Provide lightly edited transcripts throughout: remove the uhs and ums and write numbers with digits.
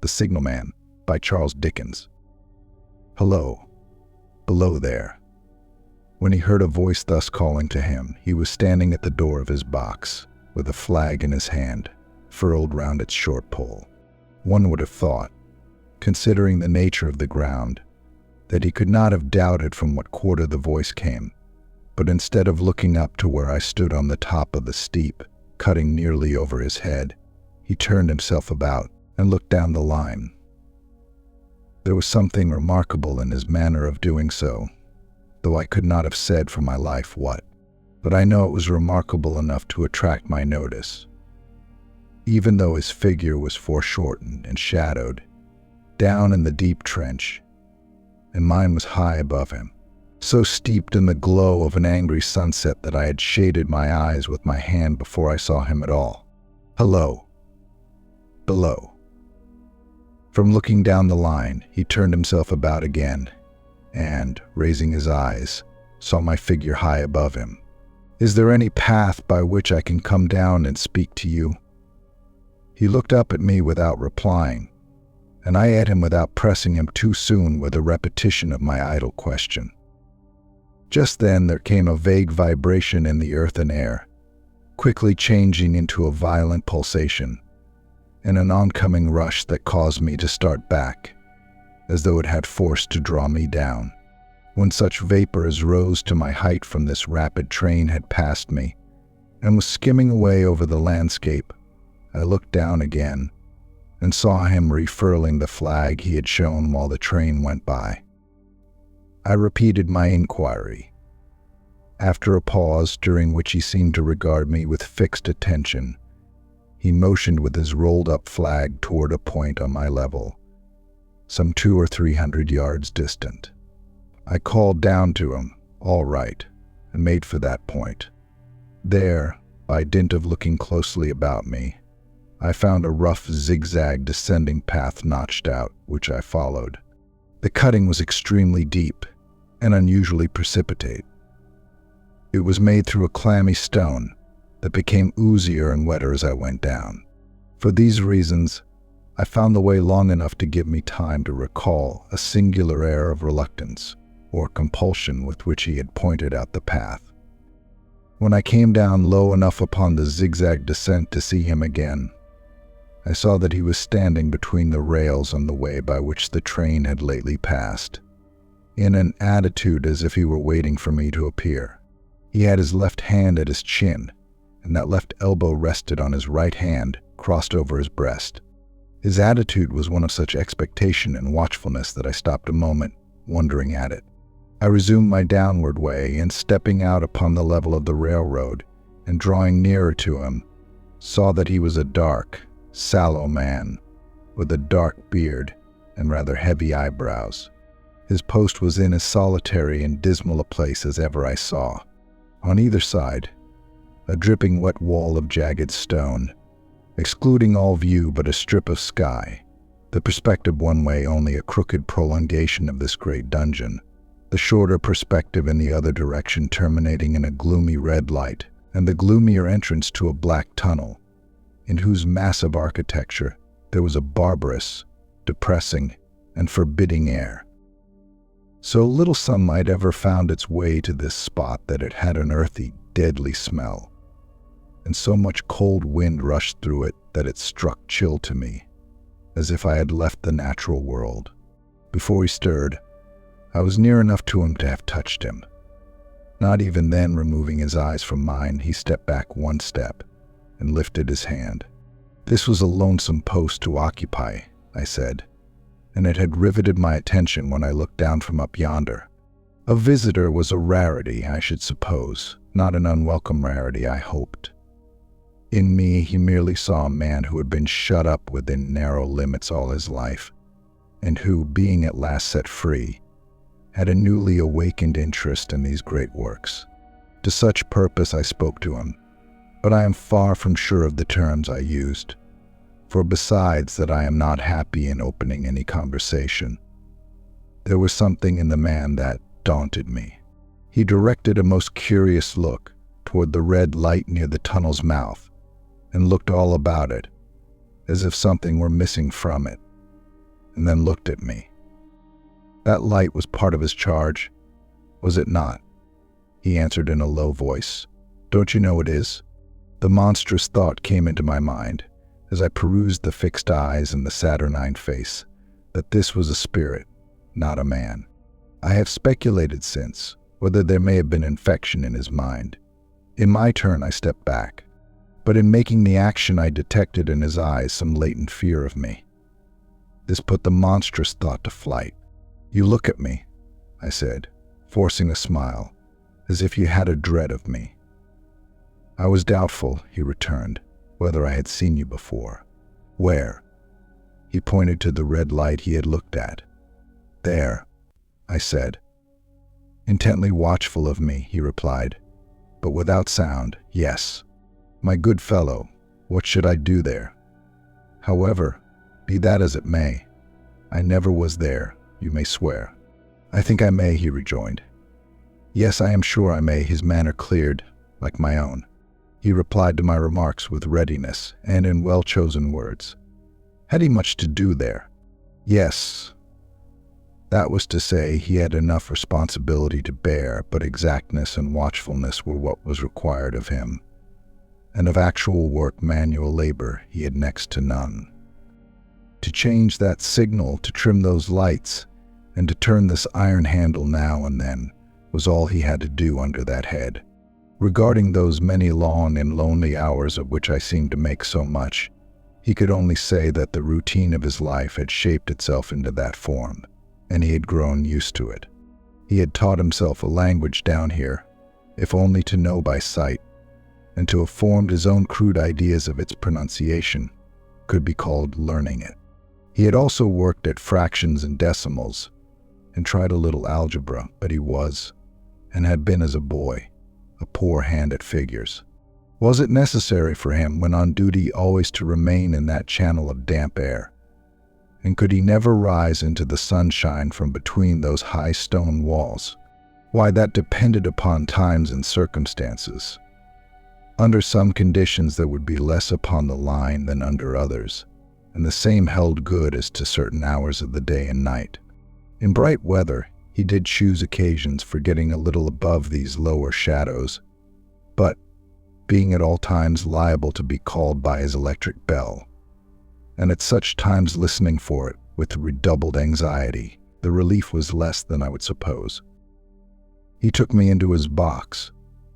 The Signalman, by Charles Dickens. Hello, below there. When he heard a voice thus calling to him, he was standing at the door of his box, with a flag in his hand, furled round its short pole. One would have thought, considering the nature of the ground, that he could not have doubted from what quarter the voice came, but instead of looking up to where I stood on the top of the steep, cutting nearly over his head, he turned himself about and looked down the line. There was something remarkable in his manner of doing so, though I could not have said for my life what, but I know it was remarkable enough to attract my notice. Even though his figure was foreshortened and shadowed, down in the deep trench, and mine was high above him, so steeped in the glow of an angry sunset that I had shaded my eyes with my hand before I saw him at all. Hello, below. From looking down the line, he turned himself about again, and, raising his eyes, saw my figure high above him. Is there any path by which I can come down and speak to you? He looked up at me without replying, and I at him without pressing him too soon with a repetition of my idle question. Just then there came a vague vibration in the earth and air, quickly changing into a violent pulsation, and an oncoming rush that caused me to start back, as though it had force to draw me down. When such vapor as rose to my height from this rapid train had passed me, and was skimming away over the landscape, I looked down again, and saw him refurling the flag he had shown while the train went by. I repeated my inquiry. After a pause, during which he seemed to regard me with fixed attention, he motioned with his rolled-up flag toward a point on my level, some 200 or 300 yards distant. I called down to him, "All right," and made for that point. There, by dint of looking closely about me, I found a rough zigzag descending path notched out, which I followed. The cutting was extremely deep and unusually precipitate. It was made through a clammy stone that became oozier and wetter as I went down. For these reasons, I found the way long enough to give me time to recall a singular air of reluctance or compulsion with which he had pointed out the path. When I came down low enough upon the zigzag descent to see him again, I saw that he was standing between the rails on the way by which the train had lately passed, in an attitude as if he were waiting for me to appear. He had his left hand at his chin, and that left elbow rested on his right hand, crossed over his breast. His attitude was one of such expectation and watchfulness that I stopped a moment, wondering at it. I resumed my downward way, and stepping out upon the level of the railroad, and drawing nearer to him, saw that he was a dark, sallow man, with a dark beard and rather heavy eyebrows. His post was in as solitary and dismal a place as ever I saw. On either side, a dripping wet wall of jagged stone, excluding all view but a strip of sky, the perspective one way only a crooked prolongation of this great dungeon, the shorter perspective in the other direction terminating in a gloomy red light, and the gloomier entrance to a black tunnel, in whose massive architecture there was a barbarous, depressing, and forbidding air. So little sunlight ever found its way to this spot that it had an earthy, deadly smell, and so much cold wind rushed through it that it struck chill to me, as if I had left the natural world. Before he stirred, I was near enough to him to have touched him. Not even then removing his eyes from mine, he stepped back one step and lifted his hand. This was a lonesome post to occupy, I said, and it had riveted my attention when I looked down from up yonder. A visitor was a rarity, I should suppose, not an unwelcome rarity, I hoped. In me, he merely saw a man who had been shut up within narrow limits all his life, and who, being at last set free, had a newly awakened interest in these great works. To such purpose I spoke to him, but I am far from sure of the terms I used, for besides that I am not happy in opening any conversation, there was something in the man that daunted me. He directed a most curious look toward the red light near the tunnel's mouth, and looked all about it, as if something were missing from it. and then looked at me. That light was part of his charge, was it not? He answered in a low voice. Don't you know it is? The monstrous thought came into my mind, as I perused the fixed eyes and the saturnine face, that this was a spirit, not a man. I have speculated since whether there may have been infection in his mind. In my turn, I stepped back, but in making the action I detected in his eyes some latent fear of me. This put the monstrous thought to flight. You look at me, I said, forcing a smile, as if you had a dread of me. I was doubtful, he returned, whether I had seen you before. Where? He pointed to the red light he had looked at. There, I said. Intently watchful of me, he replied, but without sound. Yes. My good fellow, what should I do there? However, be that as it may, I never was there, you may swear. I think I may, he rejoined. Yes, I am sure I may, his manner cleared, like my own. He replied to my remarks with readiness and in well-chosen words. Had he much to do there? Yes. That was to say, he had enough responsibility to bear, but exactness and watchfulness were what was required of him, and of actual work, manual labor, he had next to none. To change that signal, to trim those lights, and to turn this iron handle now and then, was all he had to do under that head. Regarding those many long and lonely hours of which I seemed to make so much, he could only say that the routine of his life had shaped itself into that form, and he had grown used to it. He had taught himself a language down here, if only to know by sight, and to have formed his own crude ideas of its pronunciation could be called learning it. He had also worked at fractions and decimals, and tried a little algebra, but he was, and had been as a boy, a poor hand at figures. Was it necessary for him, when on duty, always to remain in that channel of damp air? And could he never rise into the sunshine from between those high stone walls? Why, that depended upon times and circumstances. Under some conditions there would be less upon the line than under others, and the same held good as to certain hours of the day and night. In bright weather, he did choose occasions for getting a little above these lower shadows, but, being at all times liable to be called by his electric bell, and at such times listening for it with redoubled anxiety, the relief was less than I would suppose. He took me into his box,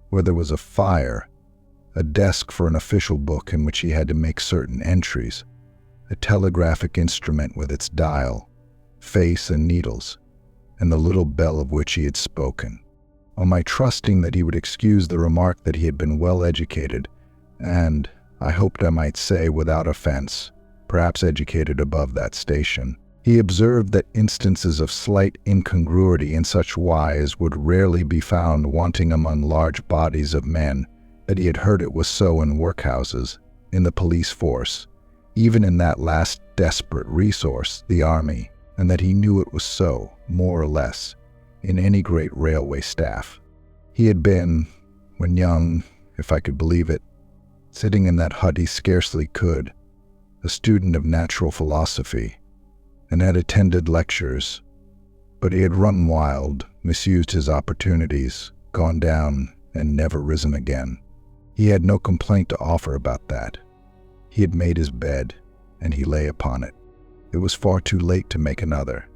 where there was a fire, a desk for an official book in which he had to make certain entries, a telegraphic instrument with its dial, face and needles, and the little bell of which he had spoken. On my trusting that he would excuse the remark that he had been well educated, and, I hoped I might say without offense, perhaps educated above that station, he observed that instances of slight incongruity in such wise would rarely be found wanting among large bodies of men, that he had heard it was so in workhouses, in the police force, even in that last desperate resource, the army, and that he knew it was so, more or less, in any great railway staff. He had been, when young, if I could believe it, sitting in that hut he scarcely could, a student of natural philosophy, and had attended lectures, but he had run wild, misused his opportunities, gone down, and never risen again. He had no complaint to offer about that. He had made his bed, and he lay upon it. It was far too late to make another.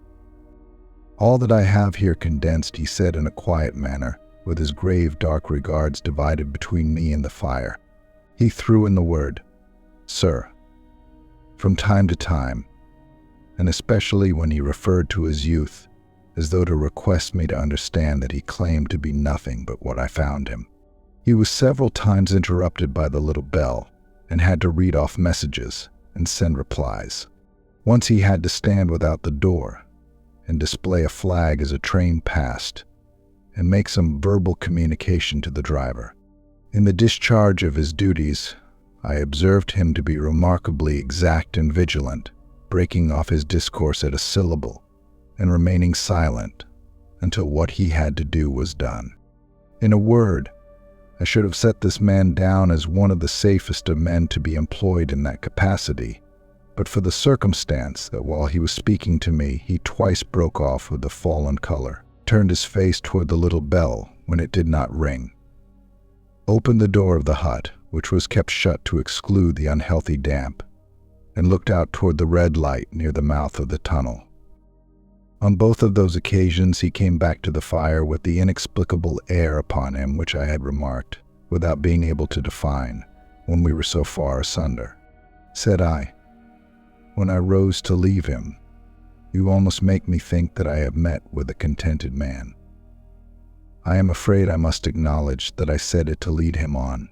All that I have here condensed, he said in a quiet manner, with his grave dark regards divided between me and the fire. He threw in the word, "Sir." From time to time, and especially when he referred to his youth, as though to request me to understand that he claimed to be nothing but what I found him. He was several times interrupted by the little bell, and had to read off messages and send replies. Once he had to stand without the door and display a flag as a train passed, and make some verbal communication to the driver. In the discharge of his duties, I observed him to be remarkably exact and vigilant, breaking off his discourse at a syllable, and remaining silent until what he had to do was done. In a word, I should have set this man down as one of the safest of men to be employed in that capacity, but for the circumstance that while he was speaking to me, he twice broke off with the fallen color, turned his face toward the little bell when it did not ring, opened the door of the hut, which was kept shut to exclude the unhealthy damp, and looked out toward the red light near the mouth of the tunnel. On both of those occasions he came back to the fire with the inexplicable air upon him which I had remarked, without being able to define, when we were so far asunder. Said I, when I rose to leave him, "You almost make me think that I have met with a contented man." I am afraid I must acknowledge that I said it to lead him on.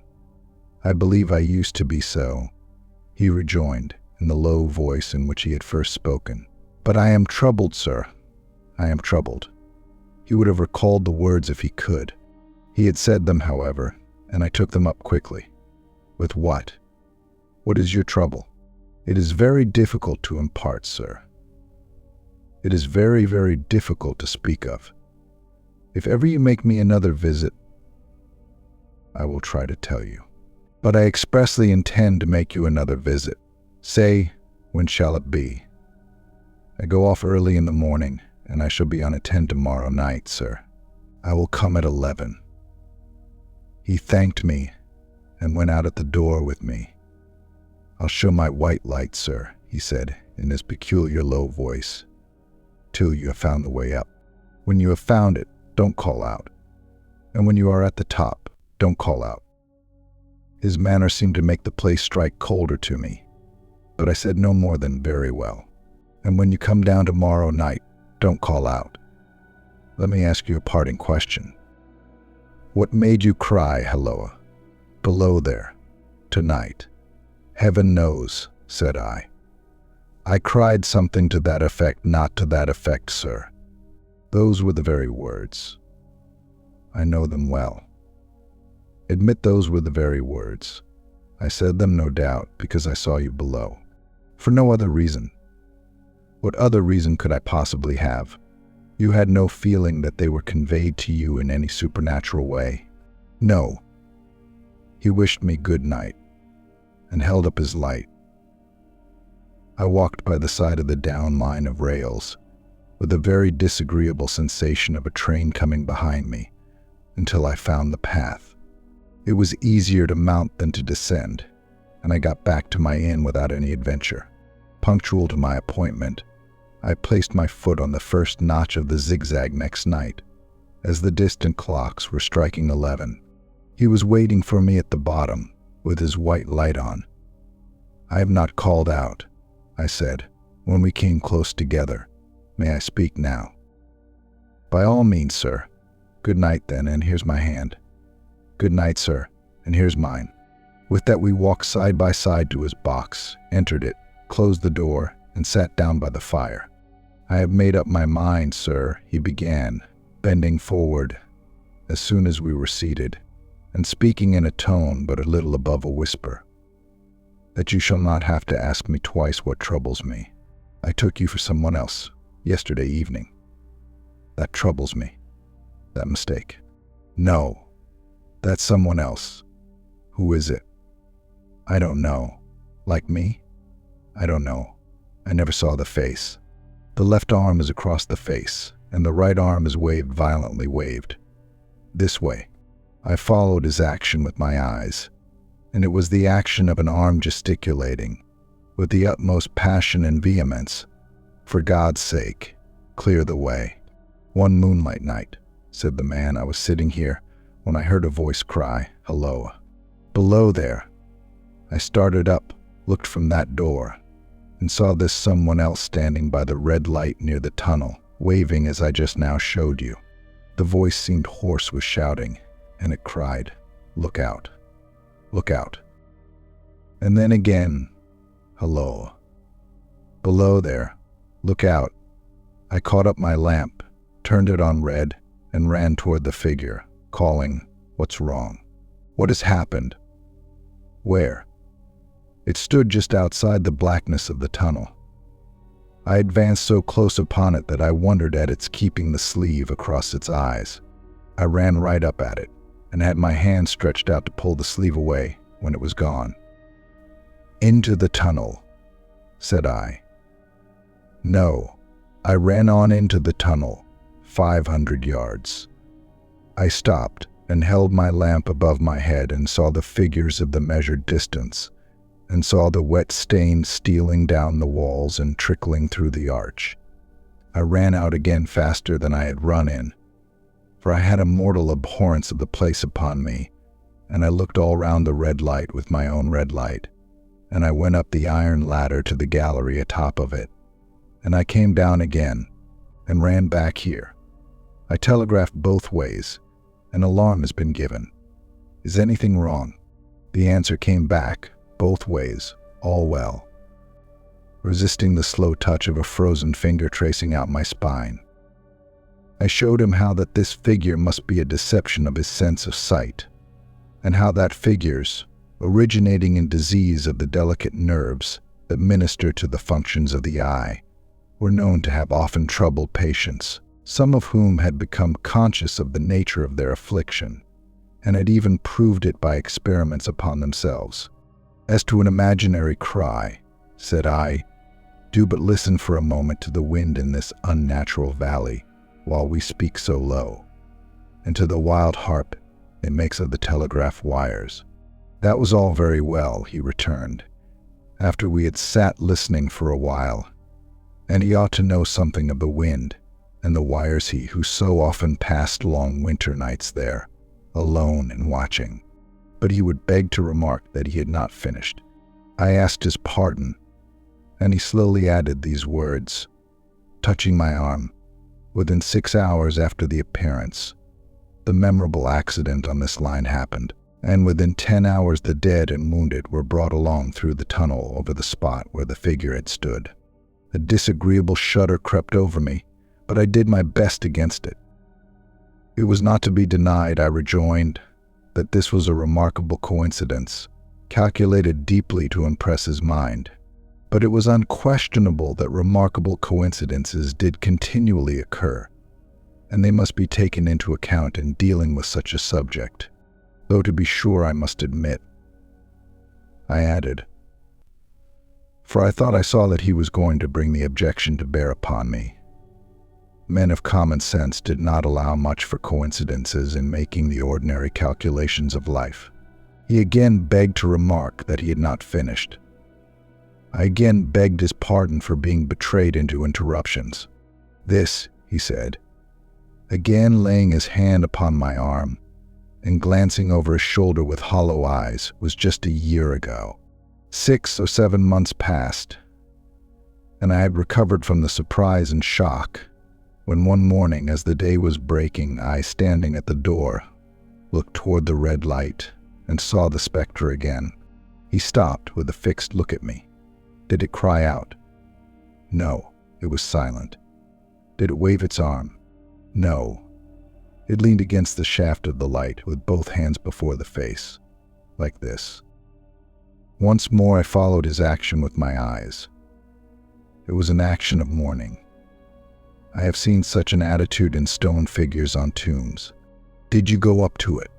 "I believe I used to be so," he rejoined, in the low voice in which he had first spoken. "But I am troubled, sir. I am troubled." He would have recalled the words if he could. He had said them, however, and I took them up quickly. "With what? What is your trouble?" "It is very difficult to impart, sir. It is very, very difficult to speak of. If ever you make me another visit, I will try to tell you. But I expressly intend to make you another visit. Say, when shall it be?" "I go off early in the morning, and I shall be on at 10 tomorrow night, sir." "I will come at 11. He thanked me and went out at the door with me. "I'll show my white light, sir," he said in his peculiar low voice, "till you have found the way up. When you have found it, don't call out. And when you are at the top, don't call out." His manner seemed to make the place strike colder to me, but I said no more than "very well. And when you come down tomorrow night, don't call out. Let me ask you a parting question. What made you cry, Halloa, below there, tonight?" "Heaven knows," said I. "I cried something to that effect, not to that effect, sir." "Those were the very words." "I know them well." "Admit those were the very words." "I said them, no doubt, because I saw you below. For no other reason." "What other reason could I possibly have? You had no feeling that they were conveyed to you in any supernatural way?" "No." He wished me good night, and held up his light. I walked by the side of the down line of rails, with a very disagreeable sensation of a train coming behind me, until I found the path. It was easier to mount than to descend, and I got back to my inn without any adventure. Punctual to my appointment, I placed my foot on the first notch of the zigzag next night, as the distant clocks were striking 11. He was waiting for me at the bottom, with his white light on. "I have not called out," I said, when we came close together. "May I speak now?" "By all means, sir." "Good night, then, and here's my hand." "Good night, sir, and here's mine." With that we walked side by side to his box, entered it, closed the door, and sat down by the fire. "I have made up my mind, sir," he began, bending forward as soon as we were seated, and speaking in a tone but a little above a whisper, "that you shall not have to ask me twice what troubles me. I took you for someone else yesterday evening. That troubles me. That mistake. No, that's someone else. Who is it?" "I don't know." "Like me?" "I don't know. I never saw the face." The left arm is across the face, and the right arm is violently waved. "This way." I followed his action with my eyes, and it was the action of an arm gesticulating, with the utmost passion and vehemence, "For God's sake, clear the way." "One moonlight night," said the man, "I was sitting here when I heard a voice cry, 'Halloa!' Below there. I started up, looked from that door, and saw this someone else standing by the red light near the tunnel, waving as I just now showed you. The voice seemed hoarse with shouting, and it cried, 'Look out! Look out!' And then again, 'Halloa! Below there! Look out!' I caught up my lamp, turned it on red, and ran toward the figure, calling, 'What's wrong? What has happened?' 'Where?' It stood just outside the blackness of the tunnel. I advanced so close upon it that I wondered at its keeping the sleeve across its eyes. I ran right up at it, and had my hand stretched out to pull the sleeve away when it was gone. Into the tunnel, said I. No, I ran on into the tunnel, 500 yards. I stopped and held my lamp above my head and saw the figures of the measured distance, and saw the wet stain stealing down the walls and trickling through the arch. I ran out again faster than I had run in, for I had a mortal abhorrence of the place upon me, and I looked all round the red light with my own red light, and I went up the iron ladder to the gallery atop of it, and I came down again, and ran back here. I telegraphed both ways. An alarm has been given. Is anything wrong? The answer came back, both ways, all well. Resisting the slow touch of a frozen finger tracing out my spine, I showed him how that this figure must be a deception of his sense of sight, and how that figures, originating in disease of the delicate nerves that minister to the functions of the eye, were known to have often troubled patients, some of whom had become conscious of the nature of their affliction, and had even proved it by experiments upon themselves. As to an imaginary cry, said I, do but listen for a moment to the wind in this unnatural valley, while we speak so low, and to the wild harp it makes of the telegraph wires. That was all very well, he returned, after we had sat listening for a while, and he ought to know something of the wind and the wires, he who so often passed long winter nights there, alone and watching. But he would beg to remark that he had not finished. I asked his pardon, and he slowly added these words, touching my arm. Within 6 hours after the appearance, the memorable accident on this line happened, and within 10 hours the dead and wounded were brought along through the tunnel over the spot where the figure had stood. A disagreeable shudder crept over me, but I did my best against it. It was not to be denied, I rejoined, that this was a remarkable coincidence, calculated deeply to impress his mind. But it was unquestionable that remarkable coincidences did continually occur, and they must be taken into account in dealing with such a subject, though to be sure I must admit, I added, for I thought I saw that he was going to bring the objection to bear upon me. Men of common sense did not allow much for coincidences in making the ordinary calculations of life. He again begged to remark that he had not finished. I again begged his pardon for being betrayed into interruptions. This, he said, again laying his hand upon my arm and glancing over his shoulder with hollow eyes, was just a year ago. 6 or 7 months passed, and I had recovered from the surprise and shock when one morning, as the day was breaking, I, standing at the door, looked toward the red light and saw the spectre again. He stopped with a fixed look at me. Did it cry out? No, it was silent. Did it wave its arm? No. It leaned against the shaft of the light with both hands before the face, like this. Once more I followed his action with my eyes. It was an action of mourning. I have seen such an attitude in stone figures on tombs. Did you go up to it?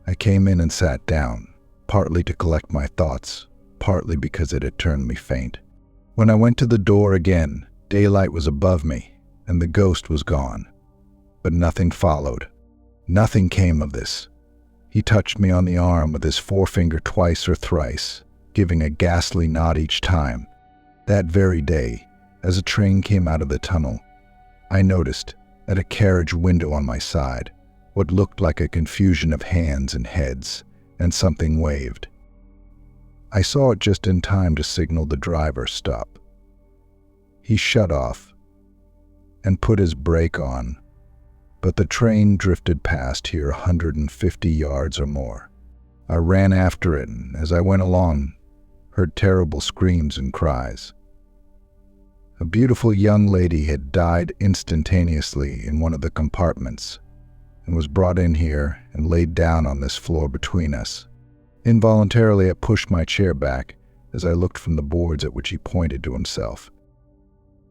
I came in and sat down, partly to collect my thoughts, partly because it had turned me faint. When I went to the door again, daylight was above me, and the ghost was gone. But nothing followed. Nothing came of this. He touched me on the arm with his forefinger twice or thrice, giving a ghastly nod each time. That very day, as a train came out of the tunnel, I noticed, at a carriage window on my side, what looked like a confusion of hands and heads, and something waved. I saw it just in time to signal the driver stop. He shut off and put his brake on, but the train drifted past here 150 yards or more. I ran after it, and as I went along, heard terrible screams and cries. A beautiful young lady had died instantaneously in one of the compartments and was brought in here and laid down on this floor between us. Involuntarily, I pushed my chair back as I looked from the boards at which he pointed to himself.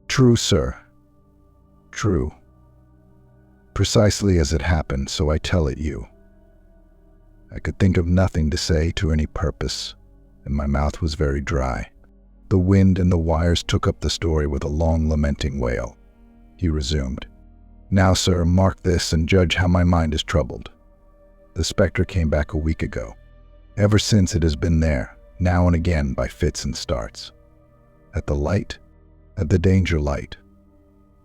True, sir. True. Precisely as it happened, so I tell it you. I could think of nothing to say to any purpose, and my mouth was very dry. The wind and the wires took up the story with a long lamenting wail. He resumed. Now, sir, mark this and judge how my mind is troubled. The spectre came back a week ago. Ever since it has been there, now and again by fits and starts. At the light? At the danger light.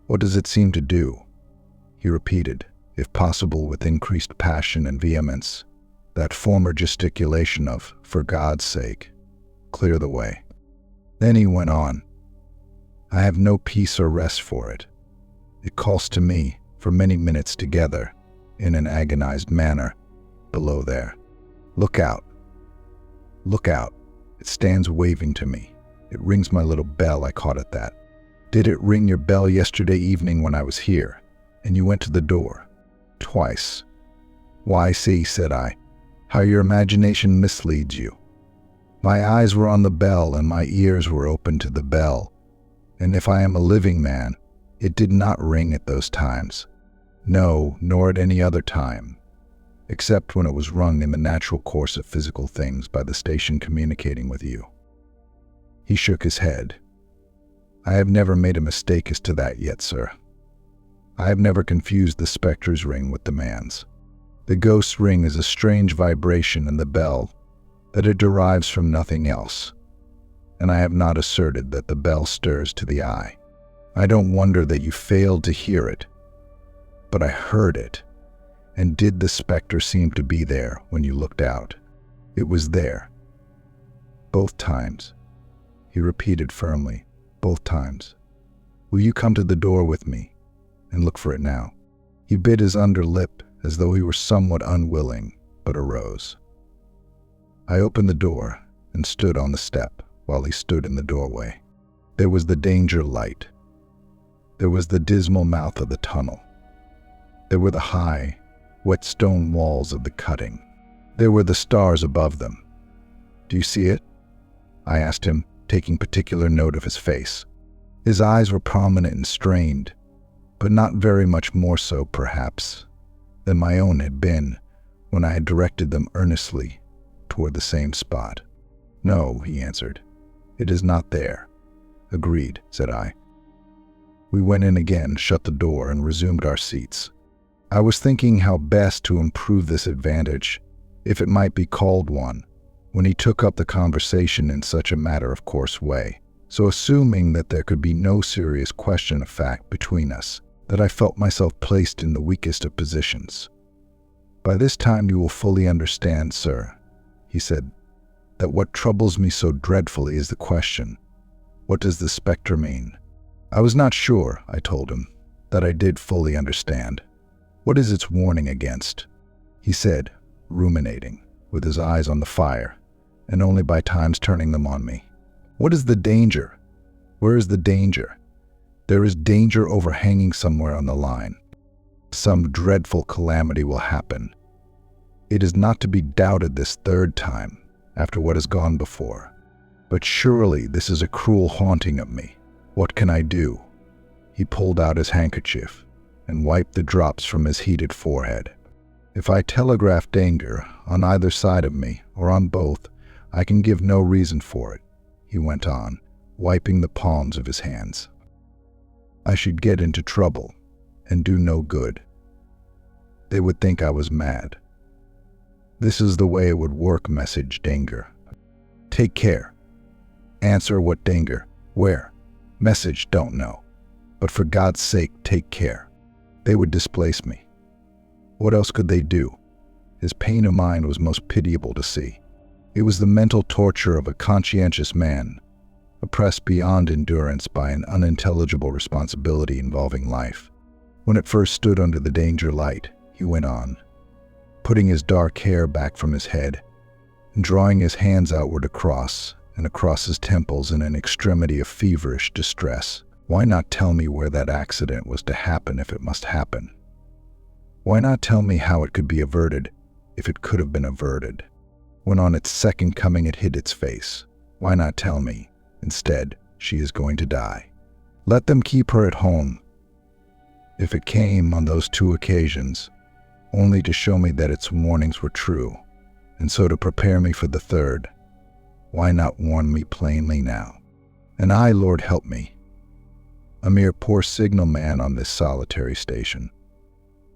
What does it seem to do? He repeated, if possible with increased passion and vehemence, that former gesticulation of, for God's sake, clear the way. Then he went on. I have no peace or rest for it. It calls to me, for many minutes together, in an agonized manner, below there. Look out. Look out. It stands waving to me. It rings my little bell. I caught at that. Did it ring your bell yesterday evening when I was here, and you went to the door? Twice. Why, see, said I, how your imagination misleads you. My eyes were on the bell, and my ears were open to the bell, and if I am a living man, it did not ring at those times. No, nor at any other time, except when it was rung in the natural course of physical things by the station communicating with you. He shook his head. I have never made a mistake as to that yet, sir. I have never confused the spectre's ring with the man's. The ghost's ring is a strange vibration in the bell that it derives from nothing else, and I have not asserted that the bell stirs to the eye. I don't wonder that you failed to hear it, but I heard it. And did the spectre seem to be there when you looked out? It was there. Both times. He repeated firmly, both times. Will you come to the door with me and look for it now? He bit his under lip as though he were somewhat unwilling, but arose. I opened the door and stood on the step while he stood in the doorway. There was the danger light. There was the dismal mouth of the tunnel. There were the high, wet stone walls of the cutting. There were the stars above them. Do you see it? I asked him, taking particular note of his face. His eyes were prominent and strained, but not very much more so, perhaps, than my own had been when I had directed them earnestly toward the same spot. No, he answered. It is not there. Agreed, said I. We went in again, shut the door, and resumed our seats. I was thinking how best to improve this advantage, if it might be called one, when he took up the conversation in such a matter-of-course way, so assuming that there could be no serious question of fact between us, that I felt myself placed in the weakest of positions. By this time you will fully understand, sir, he said, that what troubles me so dreadfully is the question, what does the spectre mean? I was not sure, I told him, that I did fully understand. What is its warning against? He said, ruminating, with his eyes on the fire, and only by times turning them on me. What is the danger? Where is the danger? There is danger overhanging somewhere on the line. Some dreadful calamity will happen. It is not to be doubted this third time, after what has gone before. But surely this is a cruel haunting of me. What can I do? He pulled out his handkerchief and wiped the drops from his heated forehead. If I telegraph danger on either side of me, or on both, I can give no reason for it, he went on, wiping the palms of his hands. I should get into trouble and do no good. They would think I was mad. This is the way it would work, message danger. Take care. Answer what danger? Where? Message don't know. But for God's sake, take care. They would displace me. What else could they do? His pain of mind was most pitiable to see. It was the mental torture of a conscientious man, oppressed beyond endurance by an unintelligible responsibility involving life. When it first stood under the danger light, he went on, putting his dark hair back from his head, and drawing his hands outward across his temples in an extremity of feverish distress. Why not tell me where that accident was to happen if it must happen? Why not tell me how it could be averted if it could have been averted? When on its second coming it hid its face, why not tell me, instead, she is going to die? Let them keep her at home. If it came on those two occasions, only to show me that its warnings were true, and so to prepare me for the third, why not warn me plainly now? And I, Lord help me, a mere poor signal man on this solitary station.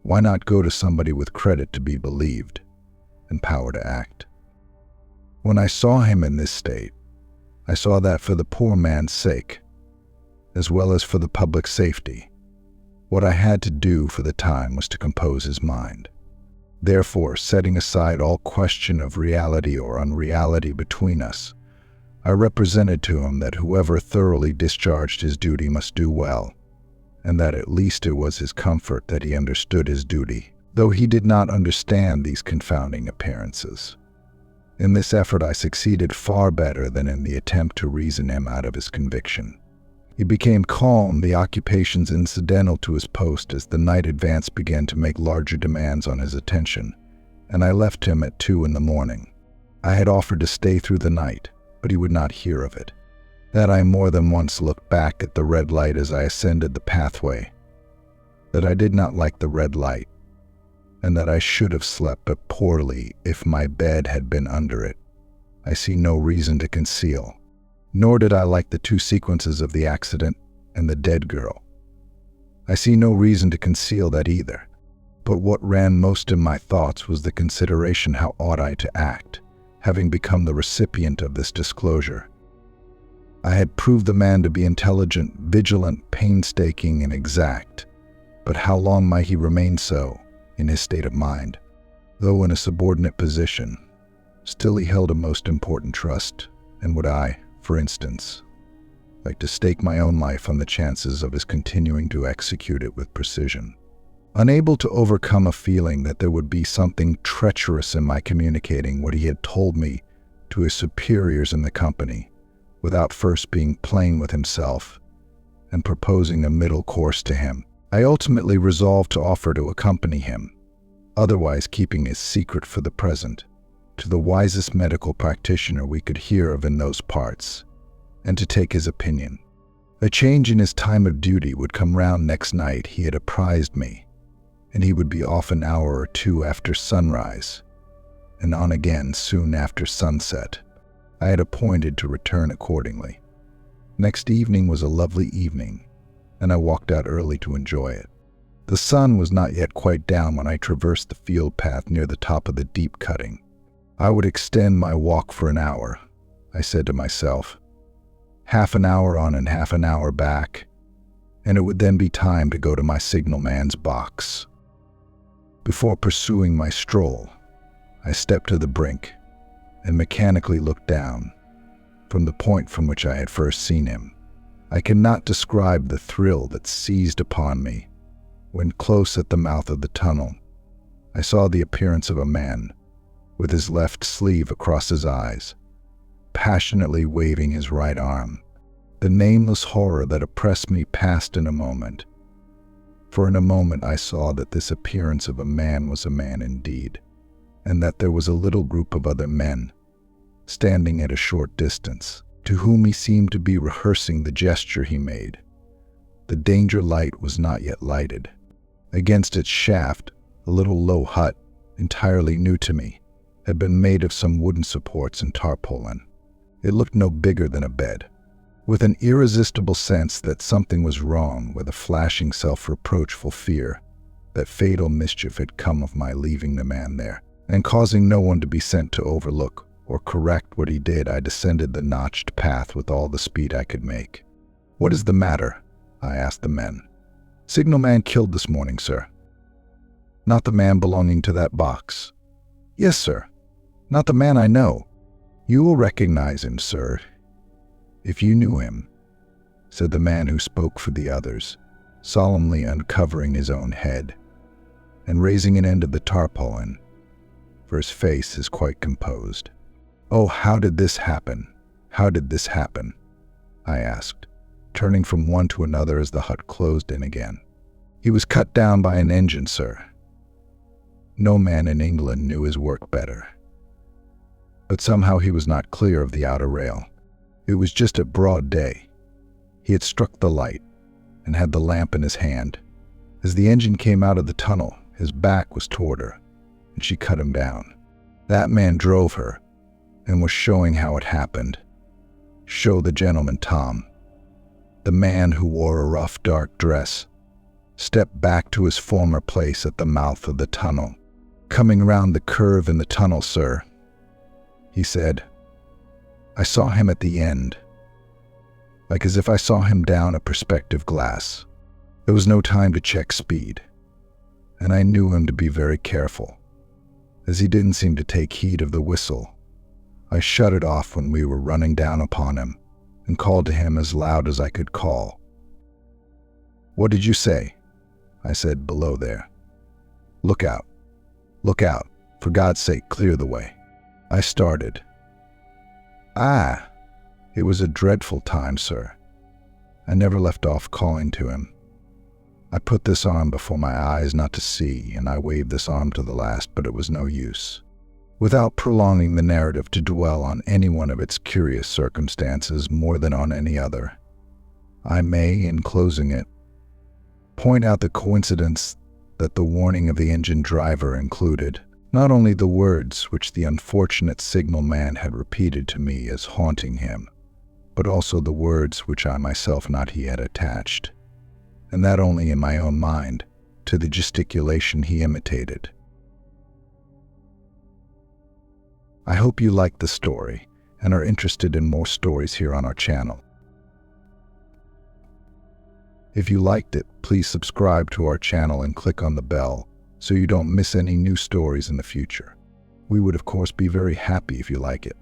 Why not go to somebody with credit to be believed and power to act? When I saw him in this state, I saw that for the poor man's sake, as well as for the public safety, what I had to do for the time was to compose his mind. Therefore, setting aside all question of reality or unreality between us, I represented to him that whoever thoroughly discharged his duty must do well, and that at least it was his comfort that he understood his duty, though he did not understand these confounding appearances. In this effort I succeeded far better than in the attempt to reason him out of his conviction. He became calm, the occupations incidental to his post as the night advanced began to make larger demands on his attention, and I left him at 2 in the morning. I had offered to stay through the night, but he would not hear of it. That I more than once looked back at the red light as I ascended the pathway, that I did not like the red light, and that I should have slept but poorly if my bed had been under it, I see no reason to conceal. Nor did I like the 2 sequences of the accident and the dead girl. I see no reason to conceal that either. But what ran most in my thoughts was the consideration how ought I to act, having become the recipient of this disclosure. I had proved the man to be intelligent, vigilant, painstaking, and exact, but how long might he remain so, in his state of mind? Though in a subordinate position, still he held a most important trust, and would I, for instance, like to stake my own life on the chances of his continuing to execute it with precision. Unable to overcome a feeling that there would be something treacherous in my communicating what he had told me to his superiors in the company, without first being plain with himself and proposing a middle course to him, I ultimately resolved to offer to accompany him, otherwise keeping his secret for the present, to the wisest medical practitioner we could hear of in those parts, and to take his opinion. A change in his time of duty would come round next night, he had apprised me, and he would be off an hour or 2 after sunrise, and on again soon after sunset. I had appointed to return accordingly. Next evening was a lovely evening, and I walked out early to enjoy it. The sun was not yet quite down when I traversed the field path near the top of the deep cutting. I would extend my walk for an hour, I said to myself, half an hour on and half an hour back, and it would then be time to go to my signalman's box. Before pursuing my stroll, I stepped to the brink and mechanically looked down from the point from which I had first seen him. I cannot describe the thrill that seized upon me when close at the mouth of the tunnel I saw the appearance of a man with his left sleeve across his eyes, passionately waving his right arm. The nameless horror that oppressed me passed in a moment, for in a moment I saw that this appearance of a man was a man indeed, and that there was a little group of other men, standing at a short distance, to whom he seemed to be rehearsing the gesture he made. The danger light was not yet lighted. Against its shaft, a little low hut, entirely new to me, had been made of some wooden supports and tarpaulin. It looked no bigger than a bed. With an irresistible sense that something was wrong, with a flashing self-reproachful fear that fatal mischief had come of my leaving the man there, and causing no one to be sent to overlook or correct what he did, I descended the notched path with all the speed I could make. "What is the matter?" I asked the men. "Signalman killed this morning, sir." "Not the man belonging to that box?" "Yes, sir. Not the man I know." "You will recognize him, sir, if you knew him," said the man who spoke for the others, solemnly uncovering his own head and raising an end of the tarpaulin, for his face is quite composed. "Oh, how did this happen? How did this happen?" I asked, turning from one to another as the hut closed in again. "He was cut down by an engine, sir." No man in England knew his work better. But somehow he was not clear of the outer rail. It was just at broad day. He had struck the light and had the lamp in his hand. As the engine came out of the tunnel, his back was toward her, and she cut him down. That man drove her and was showing how it happened. Show the gentleman, Tom. The man who wore a rough, dark dress stepped back to his former place at the mouth of the tunnel. Coming round the curve in the tunnel, sir, he said. I saw him at the end, like as if I saw him down a perspective glass. There was no time to check speed, and I knew him to be very careful, as he didn't seem to take heed of the whistle. I shut it off when we were running down upon him and called to him as loud as I could call. What did you say? I said, below there. Look out. Look out. For God's sake, clear the way. I started. Ah, it was a dreadful time, sir. I never left off calling to him. I put this arm before my eyes not to see, and I waved this arm to the last, but it was no use. Without prolonging the narrative to dwell on any one of its curious circumstances more than on any other, I may, in closing it, point out the coincidence that the warning of the engine driver included not only the words which the unfortunate signal man had repeated to me as haunting him, but also the words which I myself not yet attached, and that only in my own mind, to the gesticulation he imitated. I hope you liked the story and are interested in more stories here on our channel. If you liked it, please subscribe to our channel and click on the bell so you don't miss any new stories in the future. We would of course be very happy if you like it.